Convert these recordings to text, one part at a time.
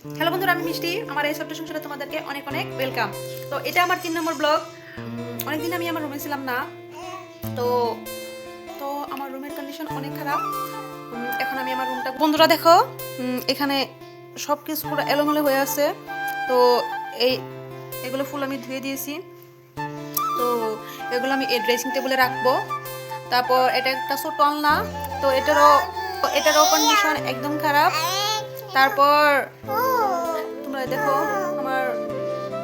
Hello বন্ধুরা, আমি মিষ্টি। আমার এই ছোট্ট সংসারে তোমাদেরকে অনেক অনেক ওয়েলকাম। তো এটা আমার 3 নম্বর ব্লগ। অনেকদিন আমি আমার রুমে ছিলাম না, তো তো আমার রুমের কন্ডিশন অনেক খারাপ। এখন আমি আমার রুমটা, বন্ধুরা দেখো, এখানে সব কিছু পুরো এলোমেলো হয়ে আছে। তো এগুলো ফুল আমি ধুয়ে দিয়েছি। তো এগুলো আমি এই ড্রেসিং টেবিলে রাখবো। তারপর এটা একটা ছোট আলনা, তো এটারও কন্ডিশন একদম খারাপ। তারপর তোমরা দেখো আমার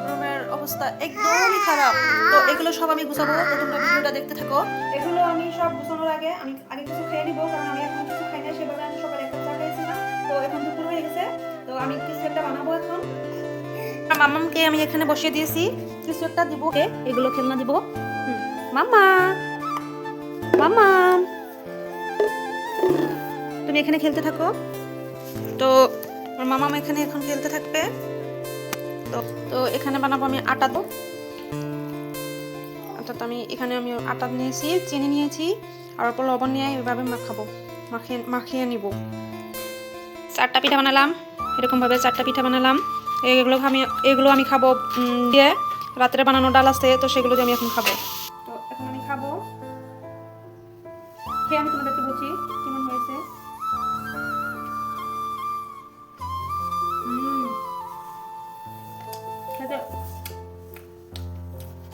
রুমের অবস্থা একদমই খারাপ। তো এগুলো সব আমি গুছাবো, তো তোমরা ভিডিওটা দেখতে থাকো। এগুলো আমি সব গুছানোর আগে আমি কিছু খেয়ে নিবো, কারণ আমি এখন কিছু খাই না। সেভাবে আমি সকালে একটা চা খাইছিলাম, তো এখন দুপুর হয়ে গেছে। তো আমি কিছু একটা বানাবো এখন। মাম্মামকে আমি এখানে বসিয়ে দিয়েছি, কিছু একটা দিব, এগুলো খেলনা দিব। মাম্মা, মাম্মা, তুমি এখানে খেলতে থাকো। তো আমার মামা এখানে এখন খেলতে থাকবে। তো এখানে বানাবো আমি আটা। তো অর্থাৎ আমি আটা নিয়েছি, চিনি নিয়েছি, আর অল্প লবণ নিয়ে এভাবে মাখিয়ে নিব। 4টা পিঠা বানালাম, এরকমভাবে 4টা পিঠা বানালাম। এগুলো আমি খাবো দিয়ে। রাত্রে বানানো ডাল আছে, তো সেগুলো দিয়ে আমি এখন খাবো। তো এখন আমি খাবো, খেয়ে আমি তোমাদেরকে বলছি কেমন হয়েছে।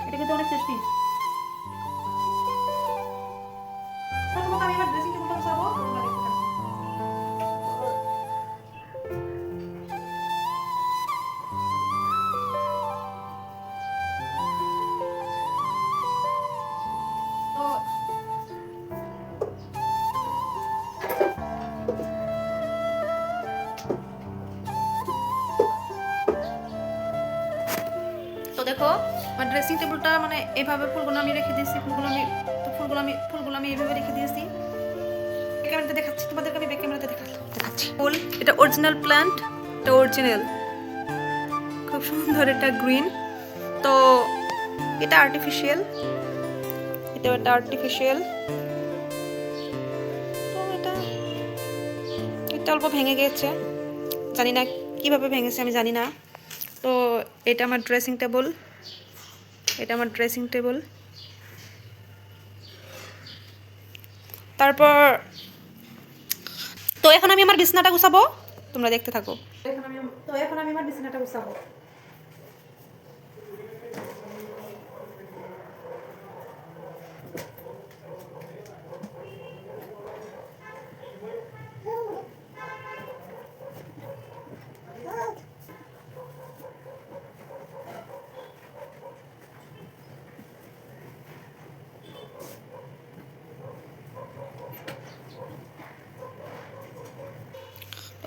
এটা কিন্তু অনেক টেস্টি। প্রথমত আমি এবার ড্রেসিং টেবিলটা গুছাবো, তোমরা দেখতে থাকো। তো দেখো আমার ড্রেসিং টেবিলটা মানে এইভাবে ফুলগুলো আমি রেখে দিয়েছি। ফুলগুলো আমি এইভাবে রেখে দিয়েছি। ক্যামেরাতে দেখাচ্ছি তোমাদেরকে, আমি ব্যাক ক্যামেরাতে দেখাচ্ছি। ফুল, এটা অরিজিনাল প্ল্যান্ট, এটা অরিজিনাল, খুব সুন্দর, এটা গ্রিন। তো এটা আর্টিফিশিয়াল, এটা আর্টিফিশিয়াল। তো এটা অল্প ভেঙে গেছে, জানি না কিভাবে ভেঙেছে, আমি জানি না। তো এটা আমার ড্রেসিং টেবিল, তারপর তো এখন আমি আমার বিছানাটা গুছাবো, তোমরা দেখতে থাকো। এখন আমি আমার বিছানাটা গুছাবো।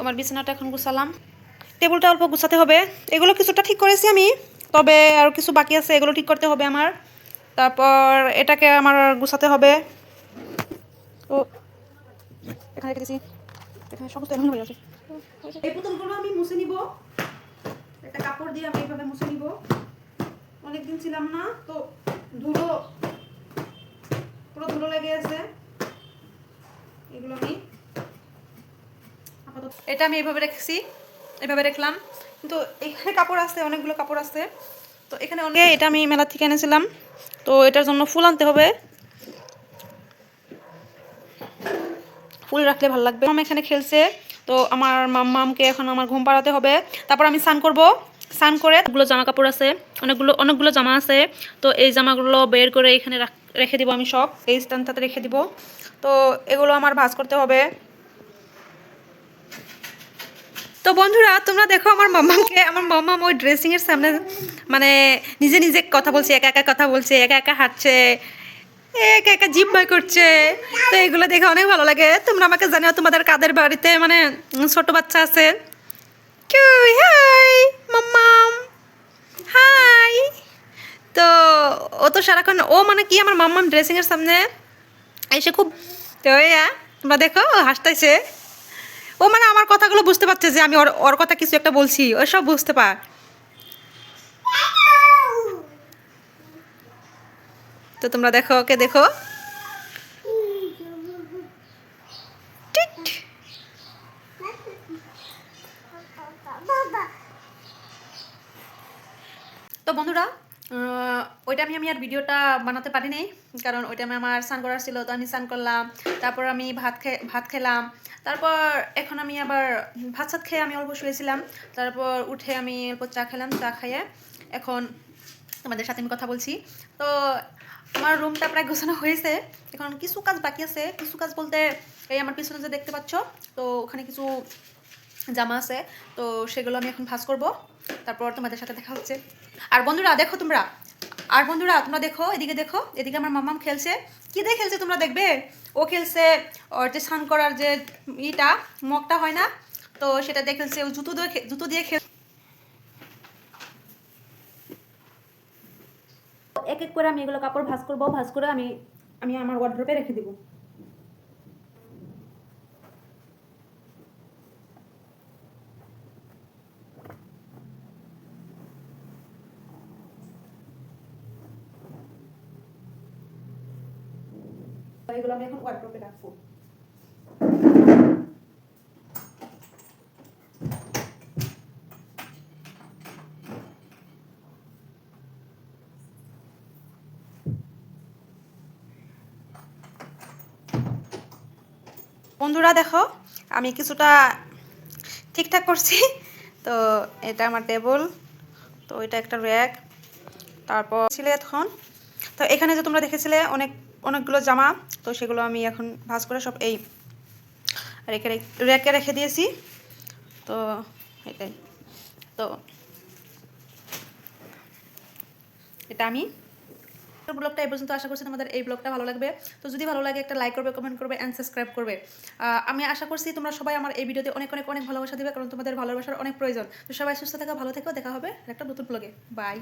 আমার বিছানাটা এখন গুছালাম, টেবিলটা অল্প গুছাতে হবে। এগুলো কিছুটা ঠিক করেছি আমি, তবে আর কিছু বাকি আছে, এগুলো ঠিক করতে হবে আমার। তারপর এটাকে আমার গুছাতে হবে। তো এখানে রেখে দিয়েছি, এখানে সমস্ত এমন হয়ে আছে। এই পুতুলগুলো আমি মুছে নিব, একটা কাপড় দিয়ে আমি এইভাবে মুছে নিব। অনেকদিন ছিলাম না, তো পুরো ধুলো লেগে আছে। এগুলো আমি আপাতত এটা আমি এইভাবে রাখলাম। কিন্তু এখানে কাপড় আছে, অনেকগুলো কাপড় আছে। তো এখানে এটা আমি মেলা থেকে এনেছিলাম, তো এটার জন্য ফুল আনতে হবে। ফুল রাখলে ভালো লাগবে। মামা এখানে খেলছে, তো আমার মাম্মামকে এখন আমার ঘুম পাড়াতে হবে। তারপর আমি স্নান করব। স্নান করে অনেকগুলো জামা কাপড় আছে, অনেকগুলো জামা আছে। তো এই জামাগুলো বের করে এখানে রেখে দিব, আমি সব এই স্ট্যান্ডটাতে রেখে দিব। তো এগুলো আমার ভাঁজ করতে হবে। তো বন্ধুরা, তোমরা দেখো আমার মাম্মাম ওই ড্রেসিংয়ের সামনে মানে নিজে নিজে কথা বলছে, একা একা কথা বলছে, একা একা হাঁটছে, একা একা জিভ বাই করছে। তো এগুলো দেখে অনেক ভালো লাগে। তোমরা আমাকে জানাও তোমাদের কাদের বাড়িতে মানে ছোট বাচ্চা আছে। হাই মাম্মাম, হাই। তো ও তো সারাক্ষণ মানে কি আমার মাম্মাম ড্রেসিংয়ের সামনে এসে খুব, তো তোমরা দেখো ও হাসতেছে। ও মানে আমার কথাগুলো বুঝতে পারছে যে আমি ওর কথা কিছু একটা বলছি, ও সব বুঝতে পার। তো তোমরা দেখো, ওকে দেখো। তো বন্ধুরা ওইটা আমি আর ভিডিওটা বানাতে পারি নাই, কারণ ওইটা আমার স্নান করার ছিল। তো আমি স্নান করলাম, তারপর আমি ভাত খেলাম, তারপর এখন আমি আবার ভাত সাত খেয়ে আমি অল্প শুয়েছিলাম, তারপর উঠে আমি অল্প চা খেলাম, চা খাইয়ে এখন তোমাদের সাথে আমি কথা বলছি। তো আমার রুমটা প্রায় গোছানো হয়েছে, এখন কিছু কাজ বাকি আছে। কিছু কাজ বলতে এই আমার পিছনে যে দেখতে পাচ্ছ, তো ওখানে কিছু জামা আছে, তো সেগুলো আমি এখন ভাঁজ করব, তারপর তোমাদের সাথে দেখা হচ্ছে। আর বন্ধুরা দেখো তোমরা দেখো, এদিকে দেখো, এদিকে আমার মাম্মাম খেলছে। কি দিয়ে খেলছে তোমরা দেখবে? ও খেলছে ওর যে স্নান করার যে ইটা মগটা হয় না, তো সেটা দিয়ে খেলছে। ও জুতো দিয়ে খেল। এক এক করে আমি এগুলো কাপড় ভাঁজ করবো, ভাঁজ করে আমি আমি আমার ওয়ার্ড্রপে রেখে দিব। এগুলো আমি এখন ওয়ার্ড্রপে রাখবো। বন্ধুরা দেখো, আমি কিছুটা ঠিকঠাক করছি। তো এটা আমার টেবল, তো এটা একটা র্যাক, তারপর ছিলে এখন। তো এখানে যে তোমরা দেখেছিলে অনেকগুলো জামা, তো সেগুলো আমি এখন ভাঁজ করে সব এই র্যাকে রেখে দিয়েছি। তো এটাই, তো এটা আমি ব্লগটা এই পর্যন্ত। আশা করছি তোমাদের এই ব্লগটা ভালো লাগবে। তো যদি ভালো লাগে একটা লাইক করবে, কমেন্ট করবে অ্যান্ড সাবস্ক্রাইব করবে। আমি আশা করছি তোমরা সবাই আমার এই ভিডিওতে অনেক অনেক অনেক ভালোবাসা দিবে, কারণ তোমাদের ভালোবাসার অনেক প্রয়োজন। তো সবাই সুস্থ থাকো, ভালো থেকো, দেখা হবে একটা নতুন ব্লগে। বাই।